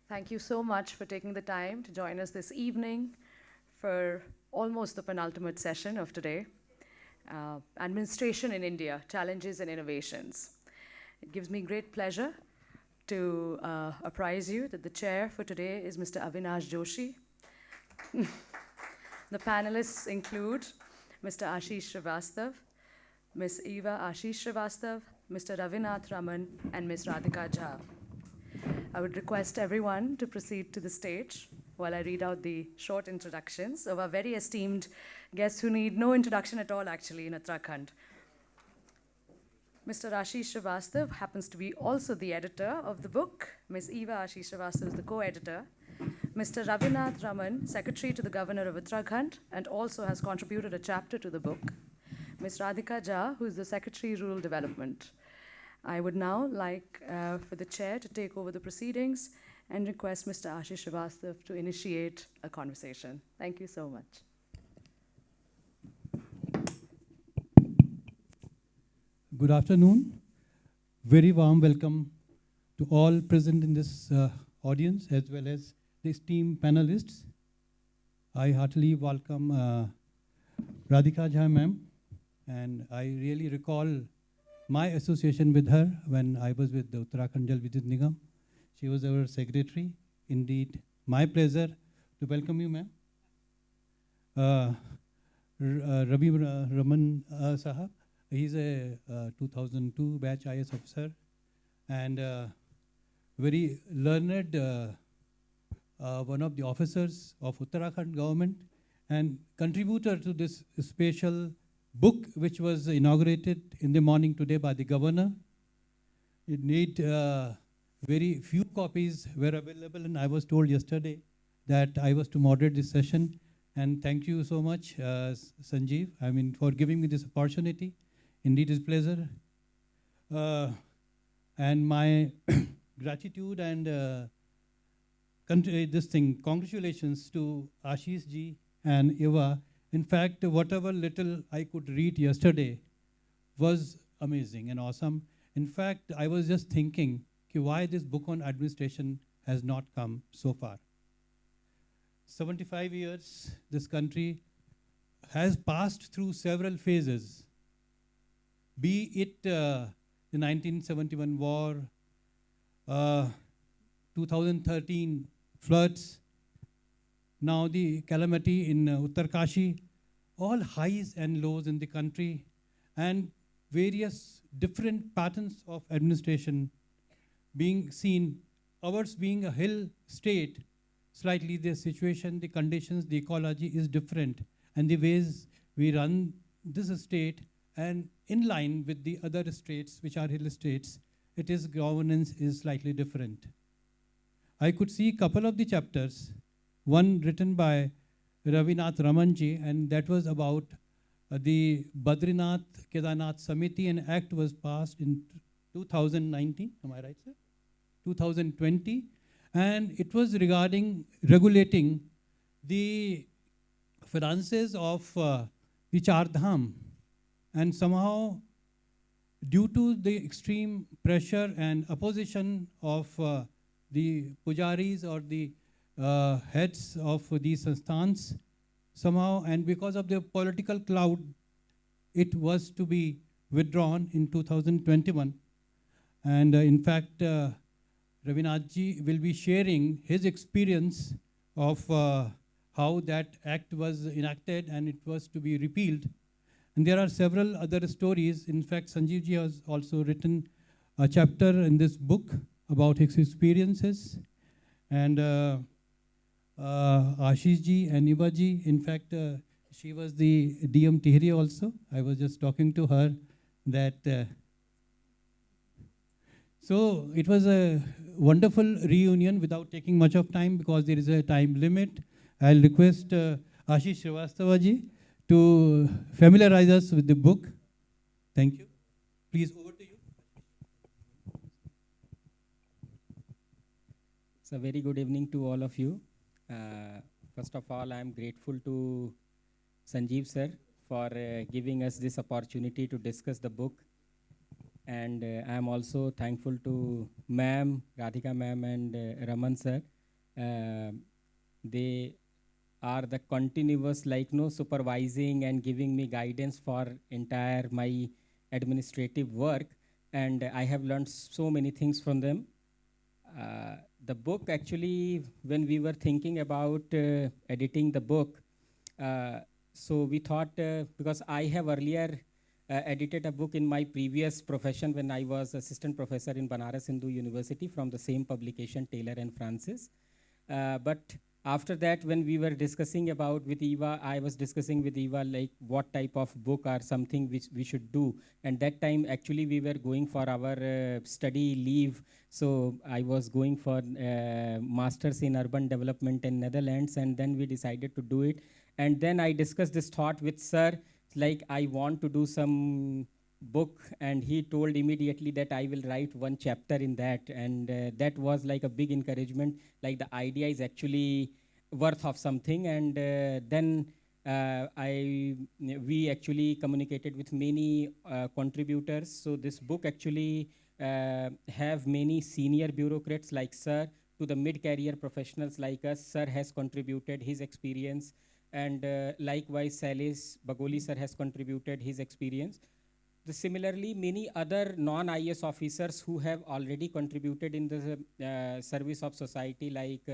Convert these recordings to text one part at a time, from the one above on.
Thank you so much for taking the time to join us this evening for almost the penultimate session of today, Administration in India, Challenges and Innovations. It gives me great pleasure to apprise you that the chair for today is Mr. Avinash Joshi. The panelists include Mr. Ashish Srivastava, Ms. Eva Ashish Srivastava, Mr. Ravinath Raman, and Ms. Radhika Jha. I would request everyone to proceed to the stage while I read out the short introductions of our very esteemed guests who need no introduction at all, actually, in Uttarakhand. Mr. Ashish Srivastava happens to be also the editor of the book. Ms. Eva Ashish Srivastava is the co-editor. Mr. Ravinath Raman, Secretary to the Governor of Uttarakhand, and also has contributed a chapter to the book. Ms. Radhika Jha, who is the Secretary, Rural Development. I would now like for the chair to take over the proceedings and request Mr. Ashish Srivastava to initiate a conversation. Thank you so much. Good afternoon. Very warm welcome to all present in this audience as well as the esteemed panelists. I heartily welcome Radhika Jha ma'am, and I really recall my association with her when I was with the Uttarakhand Jal Vidyut Nigam. She was our secretary. Indeed, my pleasure to welcome you, ma'am. Ravi Raman Sahab, he's a 2002 batch IS officer and very learned one of the officers of Uttarakhand government and contributor to this special book which was inaugurated in the morning today by the governor. It need very few copies were available, and I was told yesterday that I was to moderate this session. And thank you so much, Sanjeev, for giving me this opportunity. Indeed, it's a pleasure. And my gratitude and congratulations to Ashish ji and Eva. In fact, whatever little I could read yesterday was amazing and awesome. In fact, I was just thinking why this book on administration has not come so far. 75 years, this country has passed through several phases, be it the 1971 war, 2013 floods, now the calamity in Uttarkashi, all highs and lows in the country, and various different patterns of administration being seen. Ours being a hill state, slightly the situation, the conditions, the ecology is different, and the ways we run this state and in line with the other states which are hill states, it is governance is slightly different. I could see a couple of the chapters, one written by Ravinath Ramanji, and that was about the Badrinath Kedarnath Samiti. An act was passed in 2019, am I right, sir? 2020, and it was regulating the finances of the Char Dham. And somehow, due to the extreme pressure and opposition of the pujaris or the heads of these sanstans, somehow, and because of the political cloud, it was to be withdrawn in 2021. And in fact, Ravinathji will be sharing his experience of how that act was enacted and it was to be repealed. And there are several other stories. In fact, Sanjeevji has also written a chapter in this book about his experiences. And Ashishji and Ivaji, in fact, she was the DM Tihri also. I was just talking to her that. So it was a wonderful reunion without taking much of time because there is a time limit. I'll request Ashish Srivastava ji to familiarize us with the book. Thank you. Please, over to you. So very good evening to all of you. First of all, I am grateful to Sanjeev sir for giving us this opportunity to discuss the book. And I am also thankful to ma'am, Radhika ma'am and Raman sir Um they are the continuous, like, no, supervising and giving me guidance for entire my administrative work, and I have learned so many things from them. The book actually, when we were thinking about editing the book, uh, so we thought, because I have earlier edited a book in my previous profession when I was assistant professor in Banaras Hindu University from the same publication, Taylor and Francis. But after that, when we were discussing about with Eva, I was discussing with Eva like what type of book or something which we should do. And that time, actually, we were going for our study leave. So I was going for masters in urban development in Netherlands, and then we decided to do it. And then I discussed this thought with Sir, like I want to do some book, and he told immediately that I will write one chapter in that, and that was like a big encouragement, like the idea is actually worth of something. And then we actually communicated with many contributors. So this book actually have many senior bureaucrats like Sir to the mid-career professionals like us. Sir has contributed his experience, and likewise Salis Bagoli Sir has contributed his experience. Similarly, many other non-IS officers who have already contributed in the service of society, like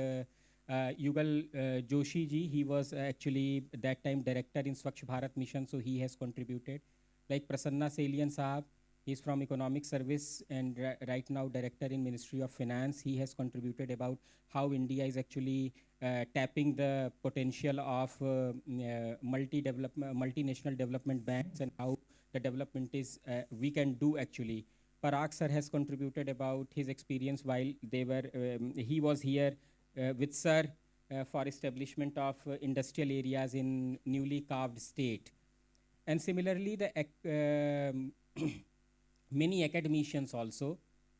Yugal Joshi ji, he was actually that time director in Swachh Bharat Mission, so he has contributed. Like Prasanna Salian Saab, he's from Economic Service and right now director in Ministry of Finance. He has contributed about how India is actually tapping the potential of multinational development banks, and how the development is we can do actually. Parag sir has contributed about his experience while they were he was here with Sir for establishment of industrial areas in newly carved state. And similarly, the many academicians also,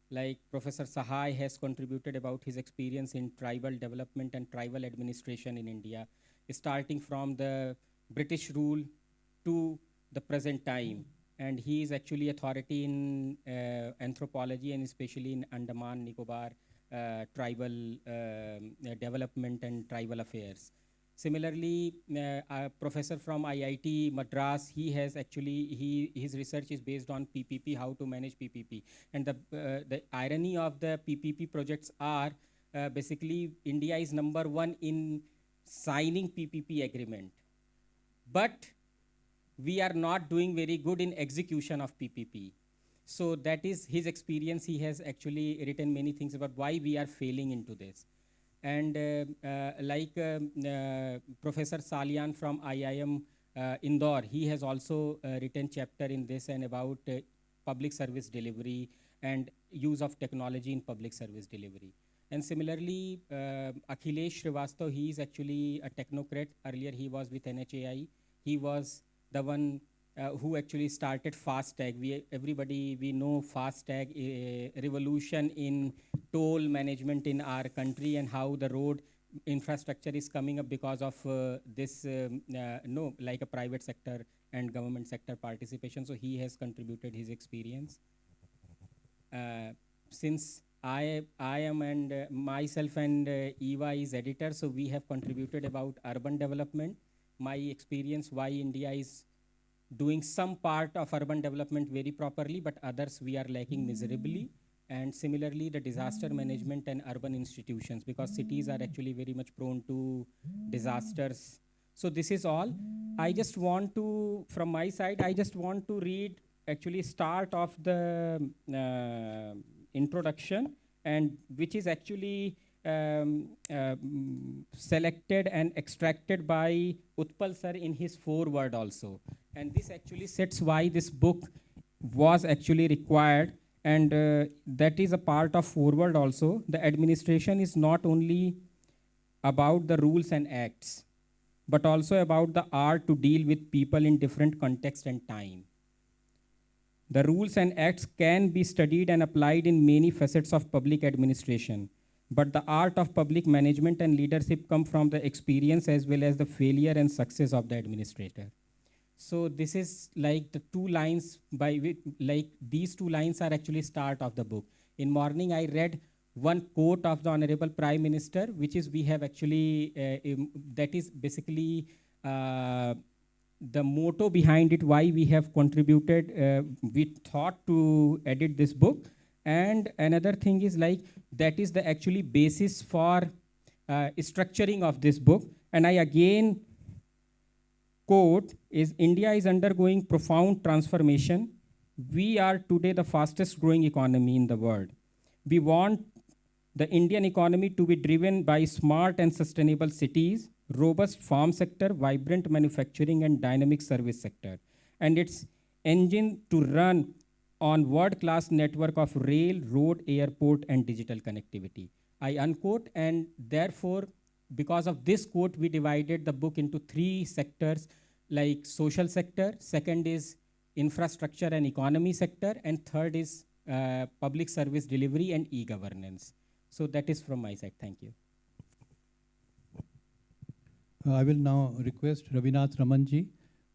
like Professor Sahai has contributed about his experience in tribal development and tribal administration in India, starting from the British rule to the present time. And he is actually authority in anthropology, and especially in Andaman Nicobar tribal development and tribal affairs. Similarly, a professor from IIT Madras, he has actually, his research is based on PPP, how to manage PPP. And the irony of the PPP projects are basically India is number one in signing PPP agreement. But we are not doing very good in execution of PPP. So that is his experience. He has actually written many things about why we are failing into this. And Professor Salian from IIM Indore, he has also written chapter in this and about public service delivery and use of technology in public service delivery. And similarly, Akhilesh Srivastava, he is actually a technocrat. Earlier he was with NHAI. He was the one who actually started FASTag. We know FASTag, revolution in toll management in our country, and how the road infrastructure is coming up because of this, like a private sector and government sector participation. So he has contributed his experience. Since I am, and myself and Eva is editor, so we have contributed about urban development. My experience, why India is doing some part of urban development very properly, but others we are lacking miserably. And similarly, the disaster management and urban institutions, because cities are actually very much prone to disasters. So this is all. I just want to, from my side, I just want to read actually start of the introduction, and which is actually selected and extracted by Utpal sir in his foreword also. And this actually sets why this book was actually required, and that is a part of foreword also. The administration is not only about the rules and acts, but also about the art to deal with people in different context and time. The rules and acts can be studied and applied in many facets of public administration, but the art of public management and leadership come from the experience as well as the failure and success of the administrator. So this is like the two lines by which, like these two lines are actually start of the book. In morning I read one quote of the Honorable Prime Minister, which is we have actually, that is basically the motto behind it, why we have contributed, we thought to edit this book. And another thing is like, that is the actually basis for structuring of this book. And I again quote is, India is undergoing profound transformation. We are today the fastest growing economy in the world. We want the Indian economy to be driven by smart and sustainable cities, robust farm sector, vibrant manufacturing and dynamic service sector. And its engine to run on world-class network of rail, road, airport and digital connectivity. I unquote, and therefore, because of this quote, we divided the book into three sectors, like social sector, second is infrastructure and economy sector, and third is public service delivery and e-governance. So that is from my side. Thank you. I will now request Ravinath Ramanji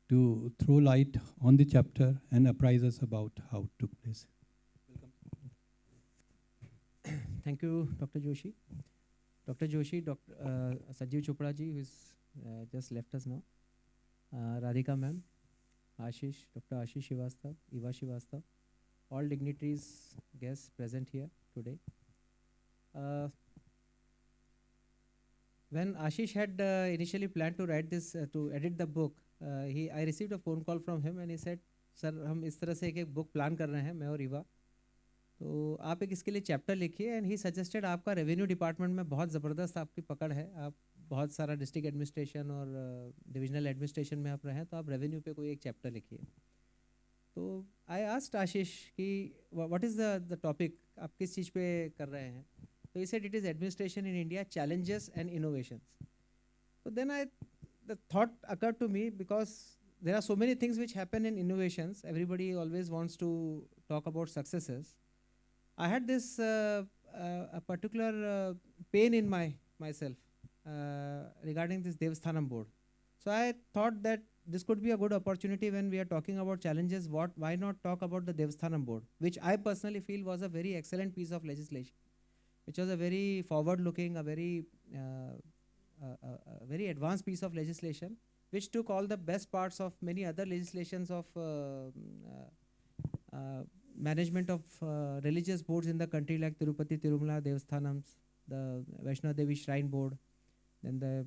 to throw light on the chapter and apprise us about how it took place. Thank you, Dr. Joshi. Dr. Joshi, Dr. Sanjeev Chopra ji, who is just left us now. Radhika ma'am, Ashish, Dr. Ashish Srivastava, Eva Srivastava, all dignitaries, guests present here today. When Ashish had initially planned to write this, to edit the book, I received a phone call from him and he said, "Sir, हम इस तरह से एक book plan कर रहे हैं, मैं और ईवा, तो आप एक इसके लिए चैप्टर लिखिए." एंड ही सजेस्टेड, आपका रेवेन्यू डिपार्टमेंट में बहुत ज़बरदस्त आपकी पकड़ है, आप बहुत सारा डिस्ट्रिक्ट एडमिनिस्ट्रेशन और डिविजनल एडमिनिस्ट्रेशन में आप रहे हैं, तो आप रेवेन्यू पे कोई एक चैप्टर लिखिए. तो आई आस्क्ड आशीष कि व्हाट इज़ द टॉपिक, आप किस चीज़ पे कर रहे हैं. तो he said it is administration in India, challenges and innovations. So then the thought occurred to me, because there are so many things which happen in innovations. Everybody always wants to talk about successes. I had this a particular pain in myself regarding this Devasthanam board. So I thought that this could be a good opportunity when we are talking about challenges. Why not talk about the Devasthanam board, which I personally feel was a very excellent piece of legislation, which was a very forward-looking, a very advanced piece of legislation, which took all the best parts of many other legislations of management of religious boards in the country, like Tirupati Tirumala Devasthanams, the Vaishno Devi Shrine Board, then the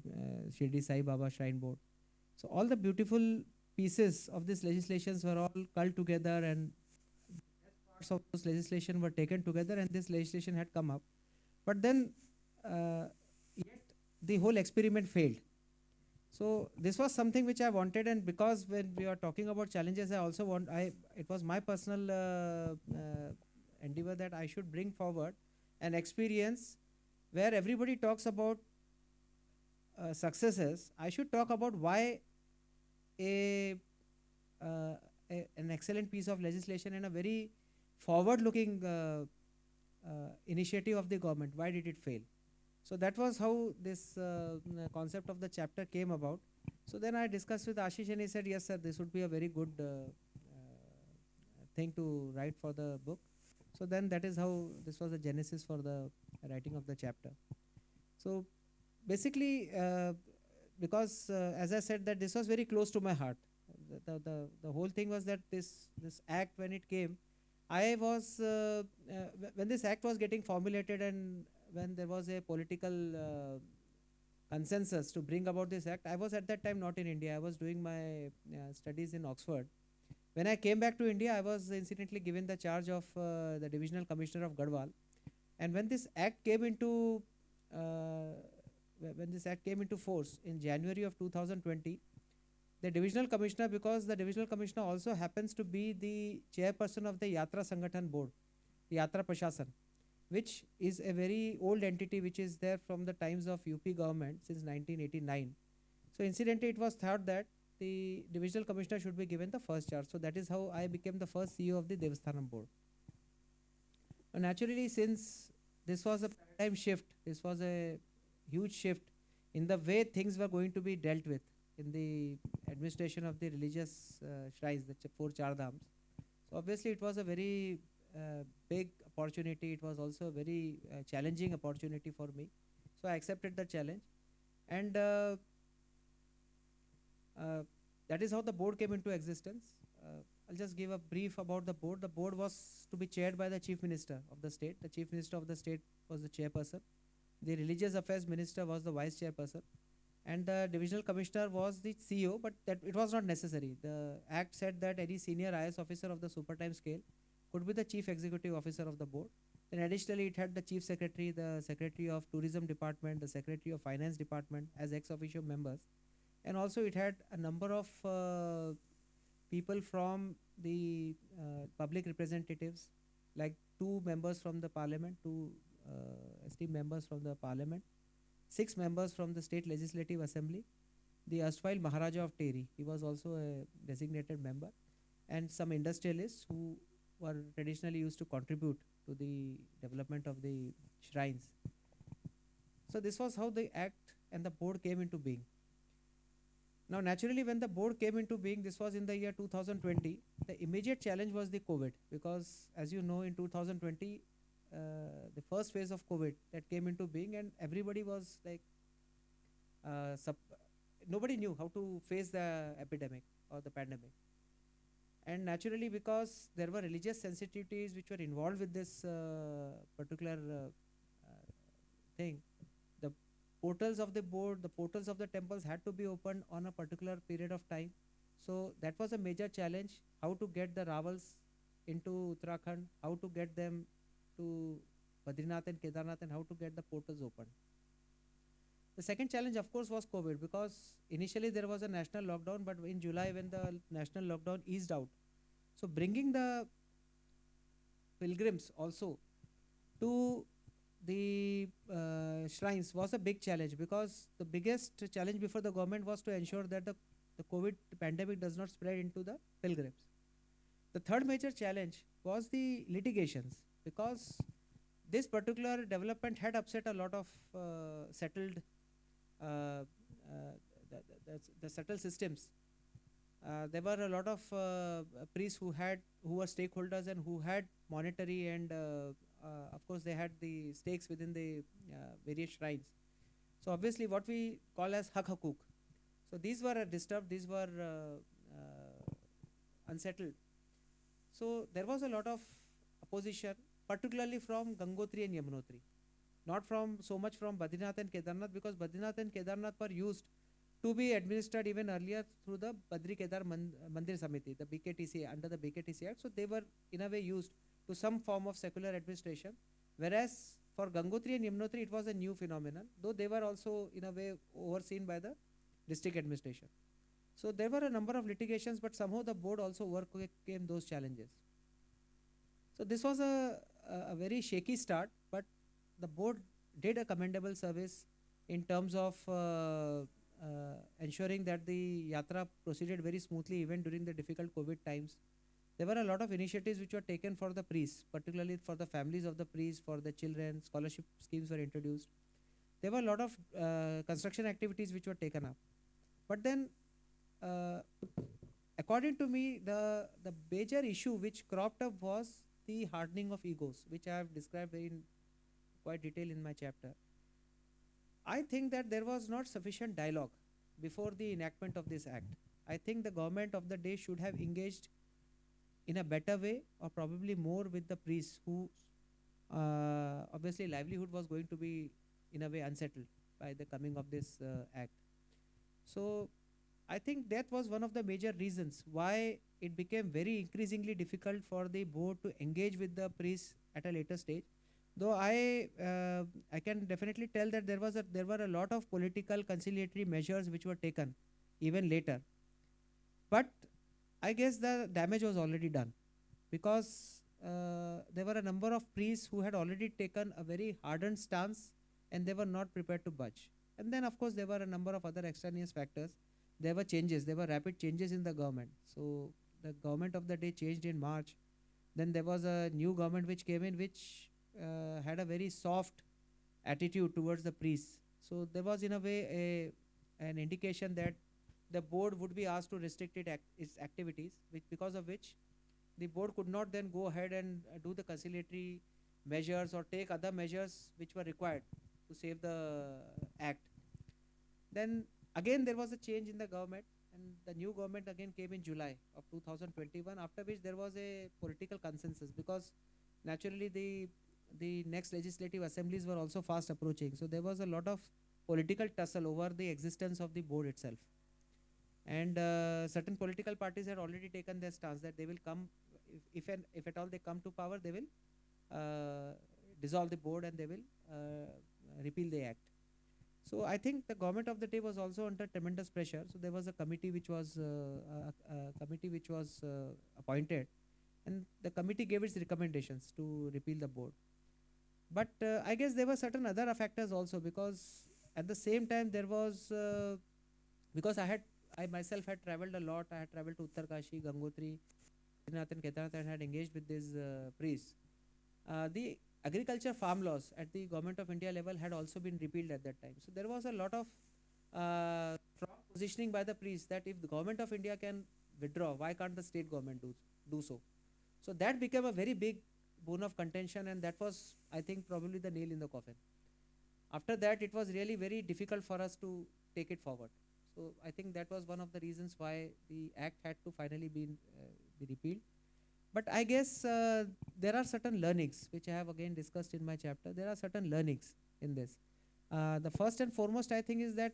Shirdi Sai Baba Shrine Board. So all the beautiful pieces of this legislations were all culled together, and parts of this legislation were taken together, and this legislation had come up. But then yet the whole experiment failed. So this was something which I wanted, and because when we are talking about challenges, I also it was my personal endeavor that I should bring forward an experience where everybody talks about successes. I should talk about why an excellent piece of legislation and a very forward-looking initiative of the government, why did it fail? So that was how this concept of the chapter came about. So then I discussed with Ashish, and he said, yes sir, this would be a very good thing to write for the book. So then that is how this was the genesis for the writing of the chapter. So basically, because as I said, that this was very close to my heart. The whole thing was that this act, when it came, I was when this act was getting formulated, and when there was a political consensus to bring about this act, I was at that time not in India. I was doing my studies in Oxford. When I came back to India, I was incidentally given the charge of the Divisional Commissioner of Garhwal. And when this act came into force in January of 2020, the Divisional Commissioner, because the Divisional Commissioner also happens to be the chairperson of the Yatra Sangathan Board, the Yatra Prashasan, which is a very old entity which is there from the times of UP government since 1989. So incidentally, it was thought that the Divisional Commissioner should be given the first charge. So that is how I became the first CEO of the Devasthanam Board. And naturally, since this was a paradigm shift, this was a huge shift in the way things were going to be dealt with in the administration of the religious shrines, the 4 Char Dhams. So obviously, it was a very big opportunity. It was also a very challenging opportunity for me. So I accepted the challenge, and that is how the board came into existence. I'll just give a brief about the board. The board was to be chaired by the chief minister of the state. The chief minister of the state was the chairperson. The religious affairs minister was the vice chairperson, and the divisional commissioner was the CEO. But that it was not necessary. The act said that any senior IS officer of the super time scale could be the chief executive officer of the board. Then additionally, it had the chief secretary, the secretary of tourism department, the secretary of finance department as ex officio members, and also it had a number of people from the public representatives, like 2 members from the parliament, 2 esteemed members from the parliament, 6 members from the state legislative assembly, the erstwhile Maharaja of Teri, he was also a designated member, and some industrialists who were traditionally used to contribute to the development of the shrines. So this was how the act and the board came into being. Now, naturally, when the board came into being, this was in the year 2020, the immediate challenge was the COVID, because as you know, in 2020, the first phase of COVID that came into being, and everybody was like, nobody knew how to face the epidemic or the pandemic. And naturally, because there were religious sensitivities which were involved with this particular thing, the portals of the board, the portals of the temples had to be opened on a particular period of time. So that was a major challenge, how to get the Ravals into Uttarakhand, how to get them to Badrinath and Kedarnath, and how to get the portals open. The second challenge, of course, was COVID, because initially there was a national lockdown, but in July when the national lockdown eased out, so bringing the pilgrims also to the shrines was a big challenge, because the biggest challenge before the government was to ensure that the COVID pandemic does not spread into the pilgrims. The third major challenge was the litigations, because this particular development had upset a lot of settled the settled systems. There were a lot of priests who were stakeholders and who had monetary and of course they had the stakes within the various shrines. So obviously what we call as hak hakuk. So these were disturbed, these were unsettled. So there was a lot of opposition, particularly from Gangotri and Yamunotri. Not from so much from Badrinath and Kedarnath, because Badrinath and Kedarnath were used to be administered even earlier through the Badri Kedar Mandir Samiti, the BKTC, under the BKTC Act. So they were in a way used to some form of secular administration, whereas for Gangotri and Yamunotri it was a new phenomenon, though they were also in a way overseen by the district administration. So there were a number of litigations, but somehow the board also overcame those challenges. So this was a very shaky start, but the board did a commendable service in terms of ensuring that the yatra proceeded very smoothly even during the difficult COVID times. There were a lot of initiatives which were taken for the priests, particularly for the families of the priests, for the children. Scholarship schemes were introduced. There were a lot of construction activities which were taken up. But then, according to me, the major issue which cropped up was the hardening of egos, which I have described in quite detail in my chapter. I think that there was not sufficient dialogue before the enactment of this act. I think the government of the day should have engaged in a better way, or probably more, with the priests who obviously livelihood was going to be in a way unsettled by the coming of this act. So I think that was one of the major reasons why it became very increasingly difficult for the board to engage with the priests at a later stage. Though I can definitely tell that there were a lot of political conciliatory measures which were taken even later. But I guess the damage was already done, because there were a number of priests who had already taken a very hardened stance and they were not prepared to budge. And then of course there were a number of other extraneous factors. There were changes, there were rapid changes in the government. So the government of the day changed in March. Then there was a new government which came in, which had a very soft attitude towards the priests. So there was in a way an indication that the board would be asked to restrict its activities, because of which the board could not then go ahead and do the conciliatory measures or take other measures which were required to save the act. Then again there was a change in the government, and the new government again came in July of 2021, after which there was a political consensus, because naturally the next legislative assemblies were also fast approaching. So there was a lot of political tussle over the existence of the board itself. And certain political parties had already taken their stance that they will come, if at all they come to power, they will dissolve the board and they will repeal the act. So I think the government of the day was also under tremendous pressure. So there was a committee which was appointed, and the committee gave its recommendations to repeal the board. But I guess there were certain other factors also, because at the same time there was because I myself had traveled a lot. I had traveled to Uttarkashi, Gangotri, Badrinath and Kedarnath, and had engaged with these priests. The agriculture farm laws at the government of India level had also been repealed at that time. So there was a lot of strong positioning by the priests that if the government of India can withdraw, why can't the state government do so? So that became a very big bone of contention, and that was, I think, probably the nail in the coffin. After that, it was really very difficult for us to take it forward. So I think that was one of the reasons why the act had to finally be repealed. But I guess there are certain learnings, which I have again discussed in my chapter. There are certain learnings in this. The first and foremost, I think, is that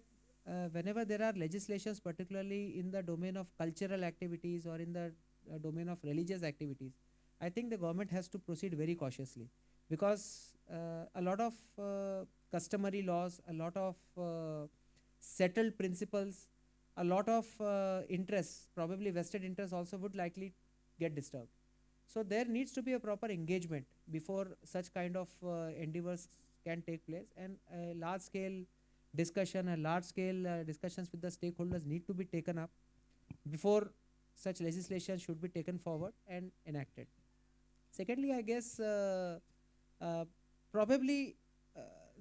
whenever there are legislations, particularly in the domain of cultural activities or in the domain of religious activities, I think the government has to proceed very cautiously, because a lot of customary laws, a lot of settled principles, a lot of interests, probably vested interests also would likely get disturbed. So there needs to be a proper engagement before such kind of endeavors can take place, and a large scale discussion and large scale discussions with the stakeholders need to be taken up before such legislation should be taken forward and enacted. Secondly, I guess probably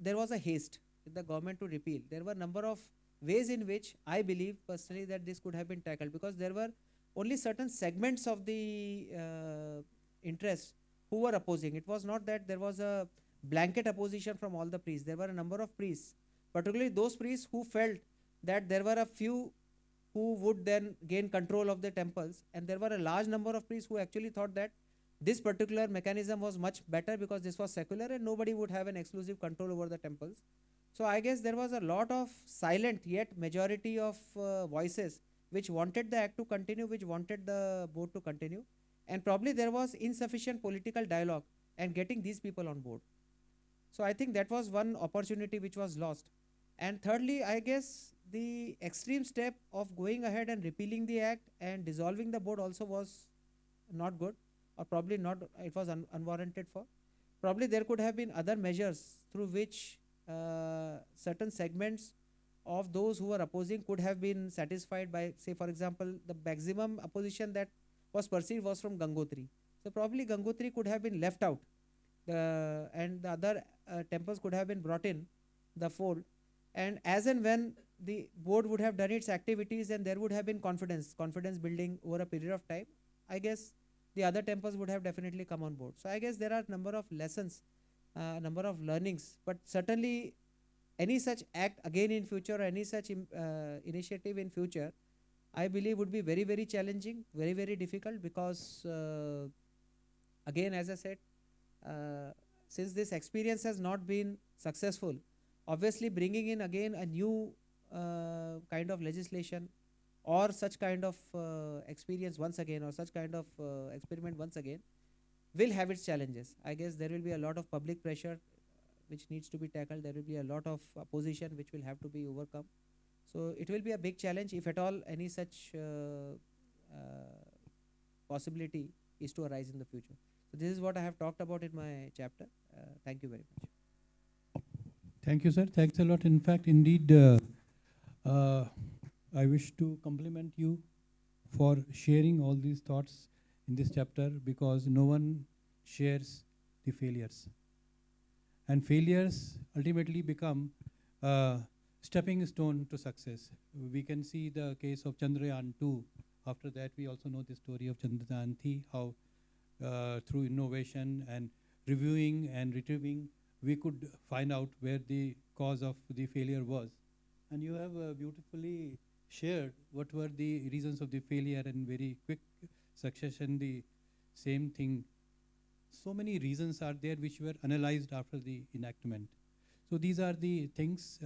there was a haste with the government to repeal. There were a number of ways in which I believe personally that this could have been tackled, because there were only certain segments of the interests who were opposing. It was not that there was a blanket opposition from all the priests. There were a number of priests, particularly those priests who felt that there were a few who would then gain control of the temples, and there were a large number of priests who actually thought that this particular mechanism was much better because this was secular and nobody would have an exclusive control over the temples. So I guess there was a lot of silent yet majority of voices which wanted the act to continue, which wanted the board to continue, and probably there was insufficient political dialogue and getting these people on board. So I think that was one opportunity which was lost. And thirdly, I guess the extreme step of going ahead and repealing the act and dissolving the board also was not good, or probably not, it was unwarranted for. Probably there could have been other measures through which certain segments of those who were opposing could have been satisfied by, say, for example, the maximum opposition that was perceived was from Gangotri. So probably Gangotri could have been left out, and the other temples could have been brought in the fold. And as and when the board would have done its activities and there would have been confidence building over a period of time, I guess the other temples would have definitely come on board. So I guess there are a number of lessons, number of learnings, but certainly any such act again in future, or any such initiative in future, I believe would be very, very challenging, very, very difficult, because again, as I said, since this experience has not been successful, obviously bringing in again a new kind of legislation or such kind of experience once again, or such kind of experiment once again, will have its challenges. I guess there will be a lot of public pressure which needs to be tackled. There will be a lot of opposition which will have to be overcome. So it will be a big challenge, if at all any such possibility is to arise in the future. So this is what I have talked about in my chapter. Thank you very much. Thank you, sir. Thanks a lot. In fact, indeed, I wish to compliment you for sharing all these thoughts in this chapter, because no one shares the failures. And failures ultimately become a stepping stone to success. We can see the case of Chandrayaan 2. After that, we also know the story of Chandrayaan 3, how through innovation and reviewing and retrieving, we could find out where the cause of the failure was. And you have beautifully shared what were the reasons of the failure in very quick succession, the same thing. So many reasons are there which were analyzed after the enactment. So these are the things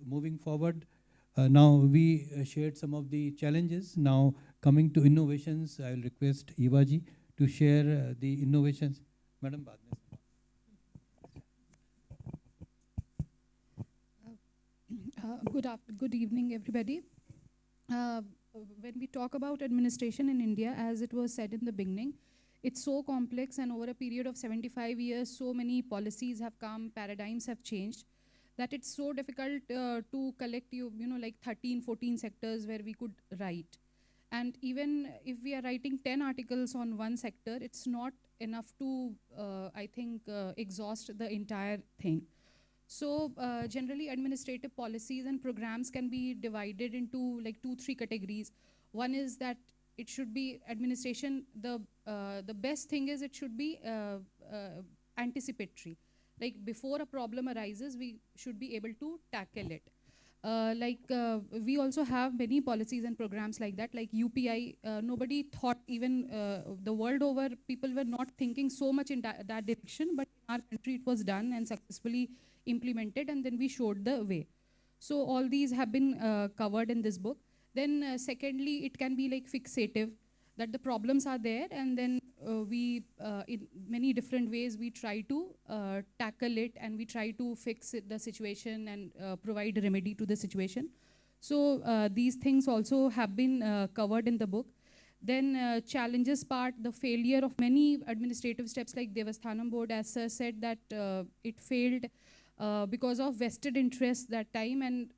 moving forward. Now we shared some of the challenges. Now coming to innovations, I will request Eva ji to share the innovations. Madam, baad mein. Good evening, everybody. When we talk about administration in India, as it was said in the beginning, it's so complex, and over a period of 75 years, so many policies have come, paradigms have changed, that it's so difficult to collect like 13, 14 sectors where we could write. And even if we are writing 10 articles on one sector, it's not enough to, I think, exhaust the entire thing. So generally administrative policies and programs can be divided into like 2-3 categories. One is that it should be administration, the best thing is it should be anticipatory. Like before a problem arises, we should be able to tackle it. We also have many policies and programs like that, like UPI. Nobody thought, even the world over, people were not thinking so much in that direction, but in our country it was done and successfully implemented, and then we showed the way. So all these have been covered in this book. Then secondly, it can be like fixative, that the problems are there, and then we, in many different ways, we try to tackle it, and we try to fix the situation and provide a remedy to the situation. So these things also have been covered in the book. Then challenges part, the failure of many administrative steps, like Devasthanam Board, as sir said, that it failed because of vested interests that time, and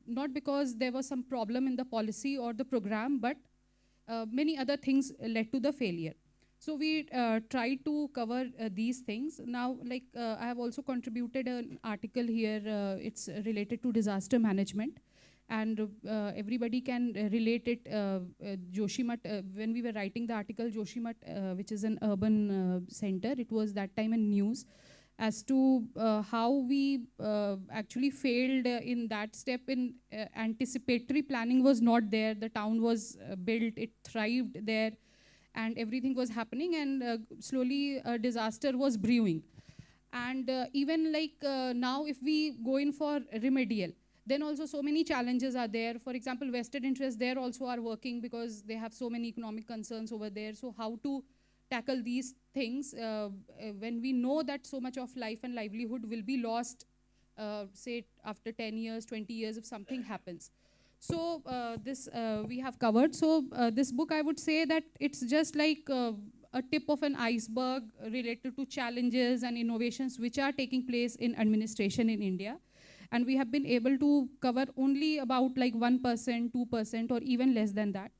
not because there was some problem in the policy or the program, but many other things led to the failure. So we tried to cover these things. Now, like I have also contributed an article here, it's related to disaster management. And everybody can relate it. Joshimath, when we were writing the article, Joshimath, which is an urban center, it was that time in news as to how we actually failed in that step. In anticipatory planning was not there. The town was built, it thrived there, and everything was happening, and slowly a disaster was brewing. And even like now, if we go in for remedial, then also so many challenges are there. For example, vested interests there also are working because they have so many economic concerns over there. So how to tackle these things when we know that so much of life and livelihood will be lost, say after 10 years, 20 years, if something happens. So this we have covered. So this book, I would say that it's just like a tip of an iceberg related to challenges and innovations which are taking place in administration in India. And we have been able to cover only about like 1%, 2%, or even less than that.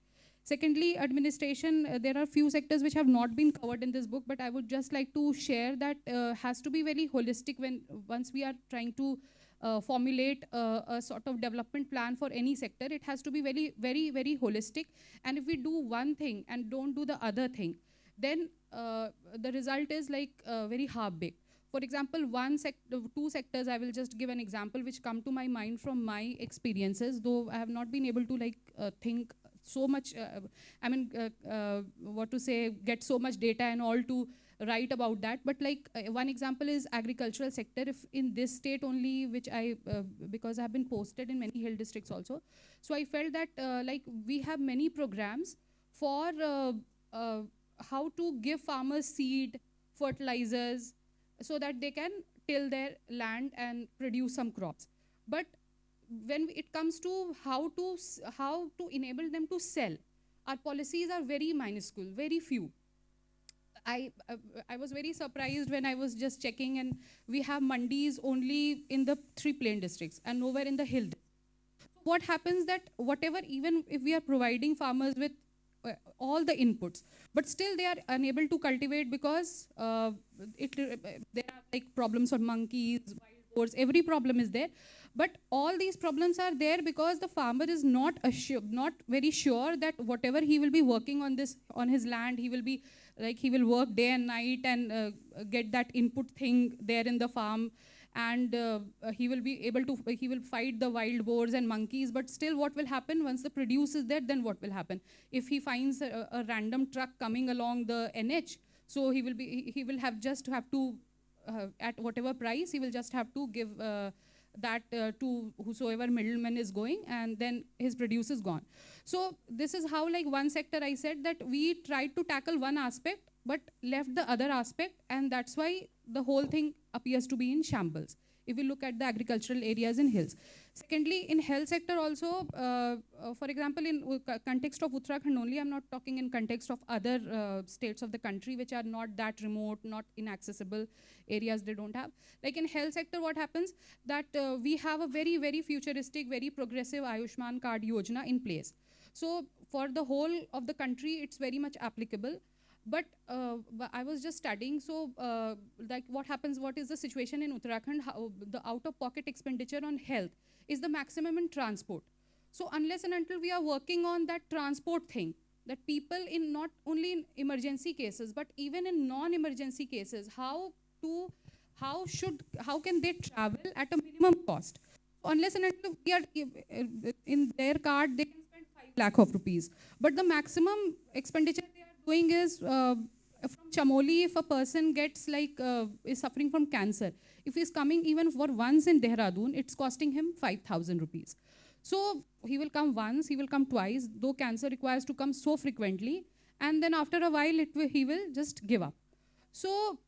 Secondly, administration, there are few sectors which have not been covered in this book, but I would just like to share that has to be very holistic once we are trying to formulate a sort of development plan for any sector. It has to be very, very, very holistic. And if we do one thing and don't do the other thing, then the result is like very half-baked. For example, two sectors, I will just give an example which come to my mind from my experiences, though I have not been able to like think so much, what to say, get so much data and all to write about that. But like one example is agricultural sector. If in this state only, which because I have been posted in many hill districts also. So I felt that like we have many programs for how to give farmers seed, fertilizers, so that they can till their land and produce some crops. But when it comes to how to enable them to sell, our policies are very minuscule, very few. I was very surprised when I was just checking, and we have mandis only in the 3 plain districts and nowhere in the hill districts. What happens that whatever, even if we are providing farmers with all the inputs, but still they are unable to cultivate because there are like problems on monkeys, wild boars, every problem is there. But all these problems are there because the farmer is not very sure that whatever he will be working on his land, he will be Like he will work day and night and get that input thing there in the farm, and he will be able to, he will fight the wild boars and monkeys, but still what will happen once the produce is there, then what will happen? If he finds a random truck coming along the NH, so he will have to at whatever price, he will just have to give that to whosoever middleman is going, and then his produce is gone. So this is how, like, one sector, I said that we tried to tackle one aspect but left the other aspect, and that's why the whole thing appears to be in shambles if we look at the agricultural areas in hills. Secondly, in health sector also, for example, in context of Uttarakhand only, I'm not talking in context of other states of the country which are not that remote, not inaccessible areas they don't have. Like in health sector, what happens that we have a very, very futuristic, very progressive Ayushman card Yojana in place. So for the whole of the country, it's very much applicable. But I was just studying, so like what happens, what is the situation in Uttarakhand, how the out-of-pocket expenditure on health is the maximum in transport. So unless and until we are working on that transport thing, that people in not only in emergency cases, but even in non-emergency cases, how can they travel at a minimum cost? So unless and until we are in their card, they can spend 5 lakh of rupees. But the maximum expenditure they are doing is from Chamoli, if a person gets like is suffering from cancer, if he's coming even for once in Dehradun, it's costing him 5,000 rupees. So he will come once, he will come twice, though cancer requires to come so frequently, and then after a while he will just give up. So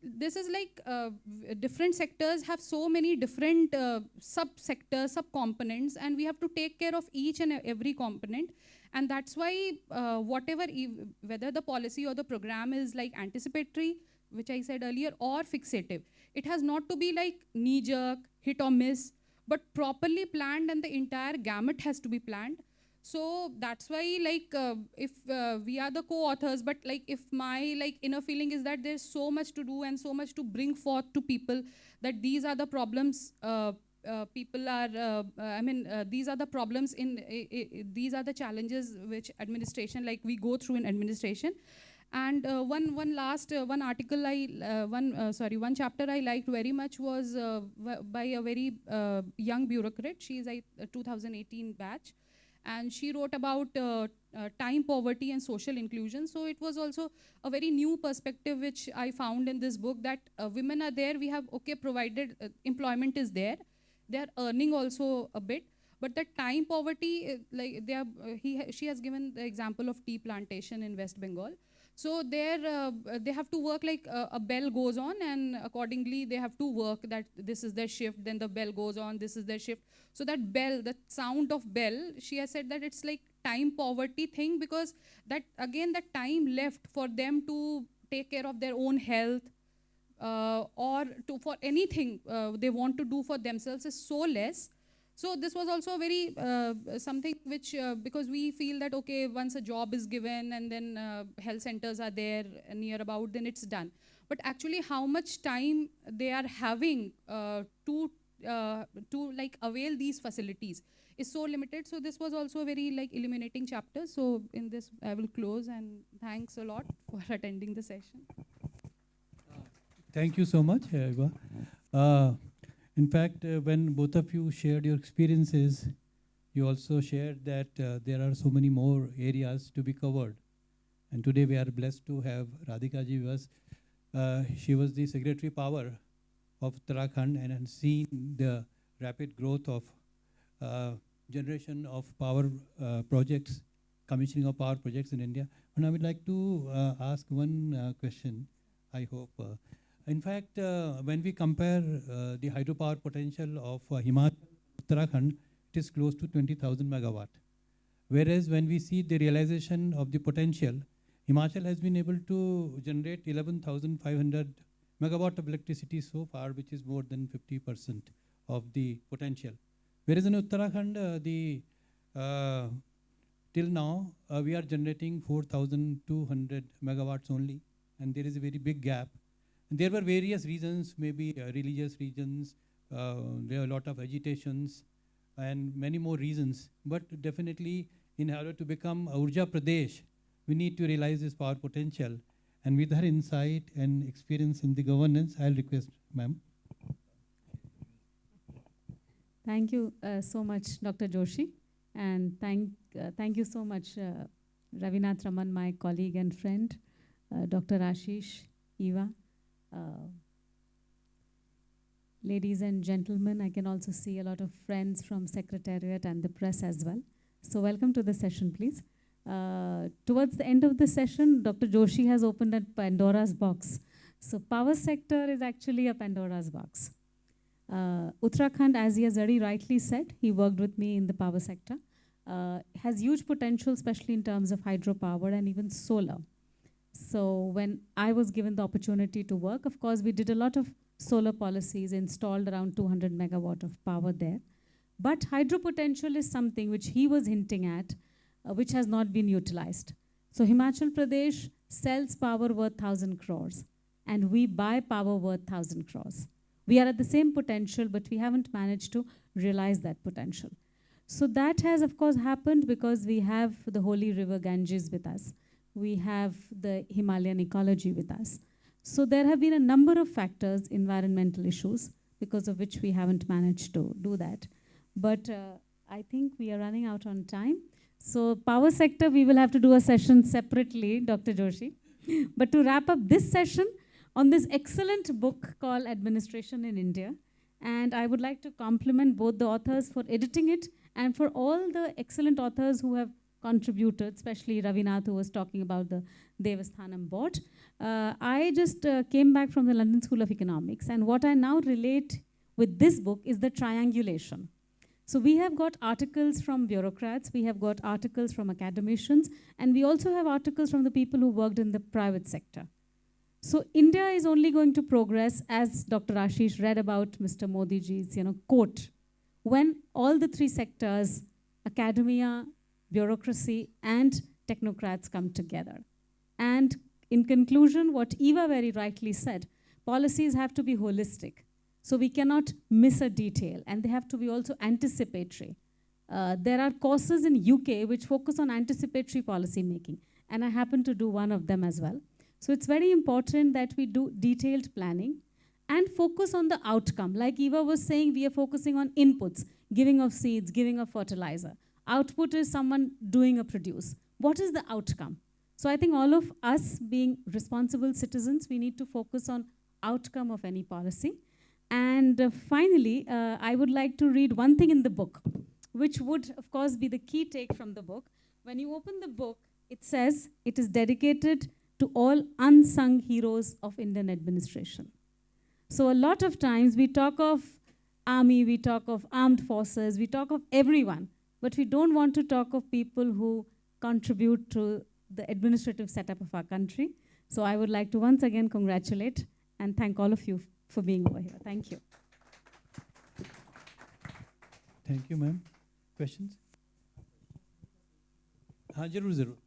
this is like different sectors have so many different sub-sectors, sub-components, and we have to take care of each and every component. And that's why whether the policy or the program is like anticipatory, which I said earlier, or fixative, it has not to be like knee-jerk, hit or miss, but properly planned, and the entire gamut has to be planned. So that's why, like, if we are the co-authors, but like if my like inner feeling is that there's so much to do and so much to bring forth to people, that these are the problems people are, these are the problems these are the challenges which administration, like we go through in administration. And one article one chapter I liked very much was by a very young bureaucrat. She is a 2018 batch, and she wrote about time poverty and social inclusion. So it was also a very new perspective which I found in this book, that women are there, we have, okay, provided employment is there, they are earning also a bit, but the time poverty, like they are, she has given the example of tea plantation in West Bengal. So there they have to work like a bell goes on, and accordingly they have to work, that this is their shift, then the bell goes on, this is their shift. So that bell, that sound of bell, she has said that it's like time poverty thing, because that again, that time left for them to take care of their own health, or for anything they want to do for themselves is so less. So this was also very something which, because we feel that, okay, once a job is given and then health centers are there near about, then it's done. But actually how much time they are having to like avail these facilities is so limited. So this was also a very like illuminating chapter. So in this I will close, and thanks a lot for attending the session. Thank you so much, Eva. In fact, when both of you shared your experiences, you also shared that there are so many more areas to be covered. And today we are blessed to have Radhika ji with us. She was the Secretary Power of Uttarakhand and seen the rapid growth of generation of power projects, commissioning of power projects in India. And I would like to ask one question, I hope. In fact, when we compare the hydropower potential of Himachal, Uttarakhand, it is close to 20,000 megawatt. Whereas when we see the realization of the potential, Himachal has been able to generate 11,500 megawatt of electricity so far, which is more than 50% of the potential. Whereas in Uttarakhand, till now, we are generating 4,200 megawatts only, and there is a very big gap. And there were various reasons, maybe religious reasons, there are a lot of agitations, and many more reasons. But definitely, in order to become Urja Pradesh, we need to realize this power potential. And with her insight and experience in the governance, I'll request ma'am. Thank you so much, Dr. Joshi. And thank you so much, Ravinath Raman, my colleague and friend, Dr. Ashish, Eva. Ladies and gentlemen, I can also see a lot of friends from Secretariat and the press as well. So welcome to the session, please. Towards the end of the session, Dr. Joshi has opened a Pandora's box. So power sector is actually a Pandora's box. Uttarakhand, as he has very rightly said, he worked with me in the power sector, has huge potential, especially in terms of hydropower and even solar. So when I was given the opportunity to work, of course, we did a lot of solar policies, installed around 200 megawatt of power there. But hydro potential is something which he was hinting at, which has not been utilized. So Himachal Pradesh sells power worth 1,000 crores, and we buy power worth 1,000 crores. We are at the same potential, but we haven't managed to realize that potential. So that has, of course, happened because we have the holy river Ganges with us. We have the Himalayan ecology with us. So there have been a number of factors, environmental issues, because of which we haven't managed to do that. But I think we are running out on time. So power sector, we will have to do a session separately, Dr. Joshi. But to wrap up this session on this excellent book called Administration in India, and I would like to compliment both the authors for editing it and for all the excellent authors who have contributed, especially Ravinath, who was talking about the Devasthanam board. I just came back from the London School of Economics, and what I now relate with this book is the triangulation. So we have got articles from bureaucrats, we have got articles from academicians, and we also have articles from the people who worked in the private sector. So India is only going to progress, as Dr. Ashish read about Mr. Modi ji's quote, when all the three sectors, academia, bureaucracy, and technocrats come together. And in conclusion, what Eva very rightly said, policies have to be holistic. So we cannot miss a detail, and they have to be also anticipatory. There are courses in UK which focus on anticipatory policy making, and I happen to do one of them as well. So it's very important that we do detailed planning and focus on the outcome. Like Eva was saying, we are focusing on inputs, giving of seeds, giving of fertilizer. Output is someone doing a produce. What is the outcome? So I think all of us being responsible citizens, we need to focus on outcome of any policy. And finally, I would like to read one thing in the book, which would, of course, be the key take from the book. When you open the book, it says it is dedicated to all unsung heroes of Indian administration. So a lot of times we talk of army, we talk of armed forces, we talk of everyone, but we don't want to talk of people who contribute to the administrative setup of our country. So I would like to once again congratulate and thank all of you for being over here. Thank you. Thank you, ma'am. Questions? हाँ जरूर जरूर.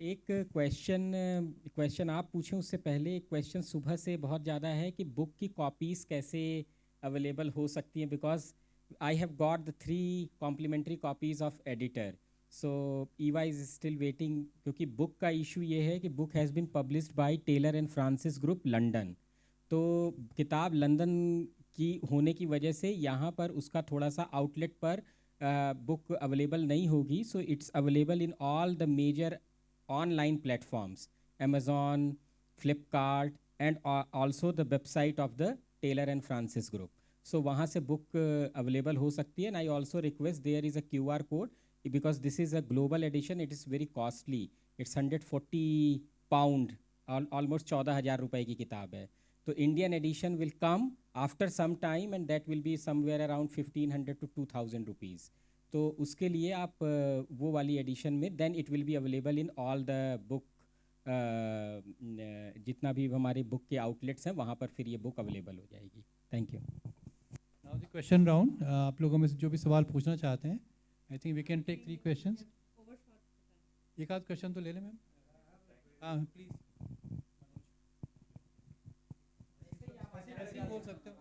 एक question आप पूछें उससे पहले एक question सुबह से बहुत ज़्यादा है कि बुक की कॉपीज़ कैसे अवेलेबल हो सकती हैं, because I have got the 3 complimentary copies of editor. So Eva is still waiting, क्योंकि बुक का इशू ये है कि book has been published by Taylor and Francis group London. तो किताब लंदन की होने की वजह से यहाँ पर उसका थोड़ा सा आउटलेट पर बुक अवेलेबल नहीं होगी. So it's available in all the major online platforms, Amazon, Flipkart, and also the website of the Taylor and Francis group. So वहाँ से book available हो सकती है. And I also request there is a QR code, because this is a global edition. It is very costly. It's 140 pound, almost 14,000 रुपए की किताब है. तो Indian edition will come after some time, and that will be somewhere around 1,500 to 2,000 rupees. तो उसके लिए आप वो वाली एडिशन में then it will be available in all the book, जितना भी हमारे बुक के आउटलेट्स हैं वहाँ पर फिर ये बुक अवेलेबल हो जाएगी. Thank you. Now the question round. आप लोगों में से जो भी सवाल पूछना चाहते हैं, I think we can take 3 questions. एक आध क्वेश्चन तो ले लें मैम. हाँ प्लीज ऐसे ही बोल सकते हो.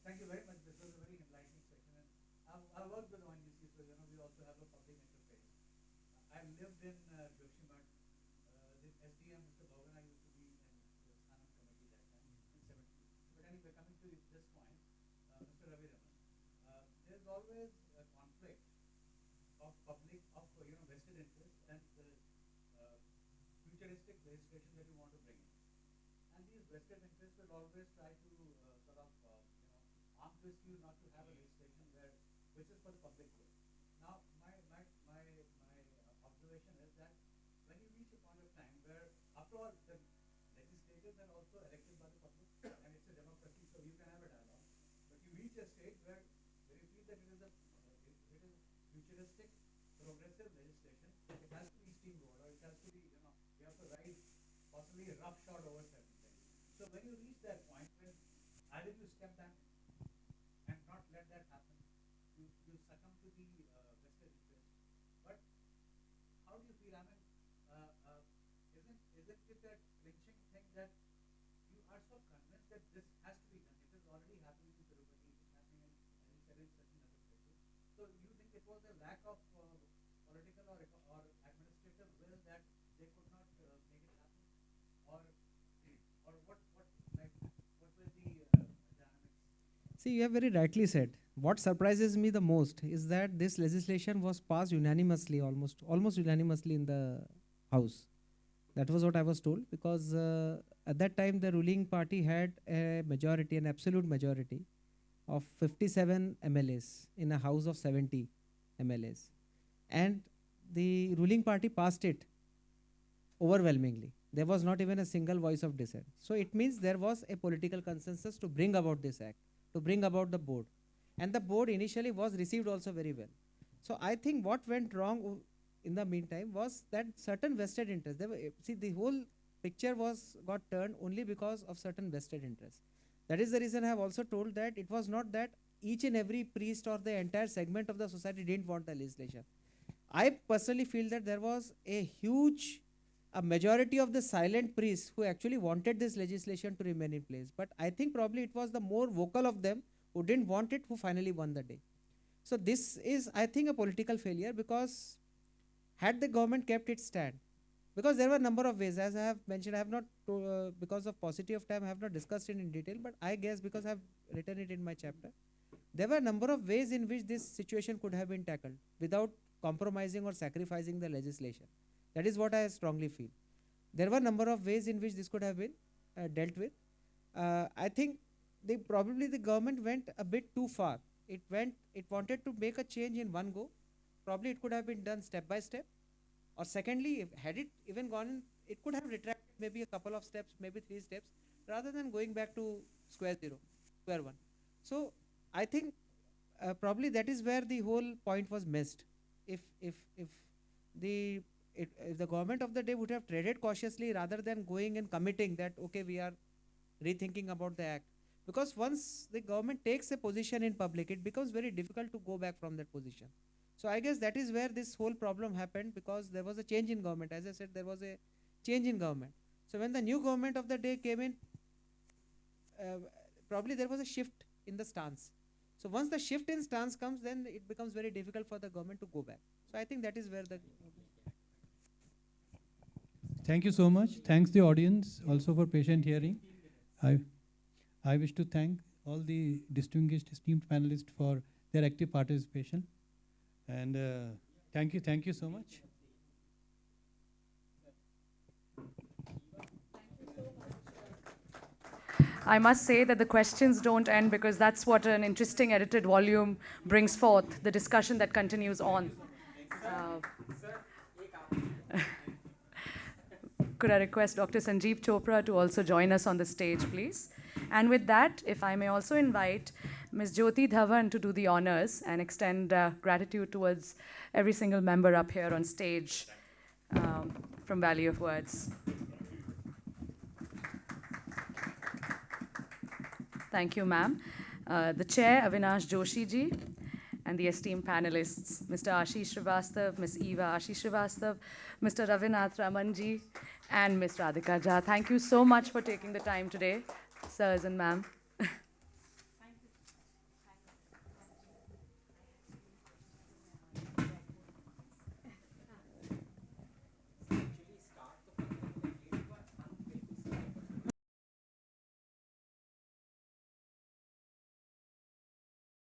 Thank you very much. This was a very enlightening session. And I worked with ONGC, so we also have lived in Joshimath. The SDM, Mr. Bhavana, used to be in the Sanam committee that time in 70. But anyway, coming to this point, Mr. Ravi Raman, there's always a conflict of public, of vested interest and the futuristic legislation that you want to bring in. And these vested interests will always try to sort of arm twist you not to have a legislation which is for the public good. Now, my observation is that when you reach a point of time where, after all, the legislators are also elected by the public, and it's a democracy, so you can have a dialogue. But you reach a stage where you feel that it is futuristic, progressive legislation. It has to be steamrolled, or it has to be, you have to ride possibly roughshod over certain things. So when you reach that point, when either you step back and not let that happen, you succumb to the vested interest. But how do you feel? I mean, isn't it that clinching thing that you are so convinced that this has to be done? It is already happening in Tirupati, it is happening in, as you said, in certain other places. So you think it was a lack of political or administrative will that they could not make it happen, or what were the dynamics? See, you have very rightly said. What surprises me the most is that this legislation was passed unanimously, almost unanimously in the House. That was what I was told, because at that time the ruling party had a majority, an absolute majority of 57 MLAs in a House of 70 MLAs. And the ruling party passed it overwhelmingly. There was not even a single voice of dissent. So it means there was a political consensus to bring about this act, to bring about the board. And the board initially was received also very well. So I think what went wrong in the meantime was that certain vested interests, the whole picture got turned only because of certain vested interests. That is the reason I have also told that it was not that each and every priest or the entire segment of the society didn't want the legislation. I personally feel that there was a majority of the silent priests who actually wanted this legislation to remain in place. But I think probably it was the more vocal of them who didn't want it who finally won the day. So this is, I think, a political failure, because had the government kept its stand, because there were a number of ways, as I have mentioned, I have not, because of paucity of time, I have not discussed it in detail, but I guess because I have written it in my chapter, there were a number of ways in which this situation could have been tackled without compromising or sacrificing the legislation. That is what I strongly feel. There were a number of ways in which this could have been dealt with. I think probably the government went a bit too far. It wanted to make a change in one go. Probably it could have been done step by step. Or secondly, had it even gone in, it could have retracted maybe a couple of steps, maybe 3 steps, rather than going back to square one. So I think probably that is where the whole point was missed. If the government of the day would have treaded cautiously rather than going and committing that, okay, we are rethinking about the act. Because once the government takes a position in public, it becomes very difficult to go back from that position. So I guess that is where this whole problem happened, because there was a change in government. As I said, there was a change in government. So when the new government of the day came in, probably there was a shift in the stance. So once the shift in stance comes, then it becomes very difficult for the government to go back. So I think that is where the... Thank you so much. Thanks the audience also for patient hearing. I wish to thank all the distinguished, esteemed panelists for their active participation. And thank you so much. I must say that the questions don't end, because that's what an interesting edited volume brings forth, the discussion that continues on. Could I request Dr. Sanjeev Chopra to also join us on the stage, please? And with that, if I may also invite Ms. Jyoti Dhawan to do the honors and extend gratitude towards every single member up here on stage from Valley of Words. Thank you, ma'am. The chair, Avinash Joshi ji, and the esteemed panelists, Mr. Ashish Srivastava, Ms. Eva Ashish Srivastava, Mr. Ravinath Raman ji, and Ms. Radhika Jha. Thank you so much for taking the time today, sirs and ma'am.